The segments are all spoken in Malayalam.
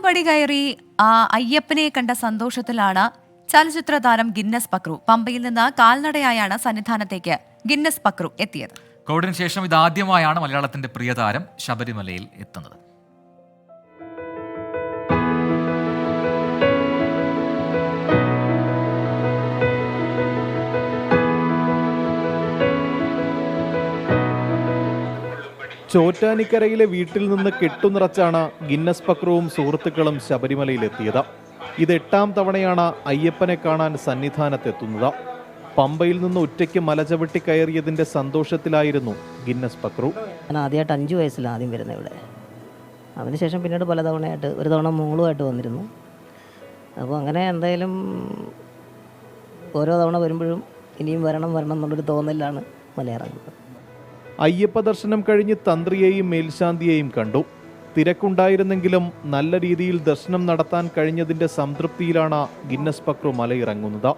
പടി കയറി അയ്യപ്പനെ കണ്ട സന്തോഷത്തിലാണ് ചലച്ചിത്ര താരം ഗിന്നസ് പക്രു. പമ്പയിൽ നിന്ന് കാൽനടയായാണ് സന്നിധാനത്തേക്ക് ഗിന്നസ് പക്രു എത്തിയത്. കോവിഡിന് ശേഷം ഇതാദ്യമായാണ് മലയാളത്തിന്റെ പ്രിയതാരം ശബരിമലയിൽ എത്തുന്നത്. ചോറ്റാനിക്കരയിലെ വീട്ടിൽ നിന്ന് കെട്ടുനിറച്ചാണ് ഗിന്നസ് പക്രുവും സുഹൃത്തുക്കളും ശബരിമലയിലെത്തിയത്. ഇത് 8ാം തവണയാണ് അയ്യപ്പനെ കാണാൻ സന്നിധാനത്തെത്തുന്നത്. പമ്പയിൽ നിന്ന് ഒറ്റയ്ക്ക് മലചവിട്ടി കയറിയതിന്റെ സന്തോഷത്തിലായിരുന്നു ഗിന്നസ് പക്രു. ഞാൻ ആദ്യമായിട്ട് 5 വയസ്സിലാണ് ആദ്യം വരുന്നത് ഇവിടെ. അതിനുശേഷം പിന്നീട് പല തവണയായിട്ട്, ഒരു തവണ മോളുമായിട്ട് വന്നിരുന്നു. അപ്പോൾ അങ്ങനെ എന്തായാലും ഓരോ തവണ വരുമ്പോഴും ഇനിയും വരണം എന്നുള്ളൊരു തോന്നലാണ് മലയിറങ്ങുന്നത്. അയ്യപ്പ ദർശനം കഴിഞ്ഞ് തന്ത്രിയെയും മേൽശാന്തിയെയും കണ്ടു. തിരക്കുണ്ടായിരുന്നെങ്കിലും നല്ല രീതിയിൽ ദർശനം നടത്താൻ കഴിഞ്ഞതിന്റെ സംതൃപ്തിയിലാണ് ഗിന്നസ് പക്രു മലയിറങ്ങുന്നത്.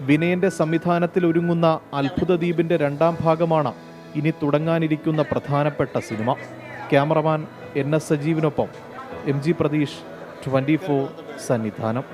വിനയന്റെ സംവിധാനത്തിൽ ഒരുങ്ങുന്ന അത്ഭുതദ്വീപിന്റെ 2ാം ഭാഗമാണ് ഇനി തുടങ്ങാനിരിക്കുന്ന പ്രധാനപ്പെട്ട cinema. Cameraman NS സജീവിനൊപ്പം MG Pratheesh, 24 Sannidhanam.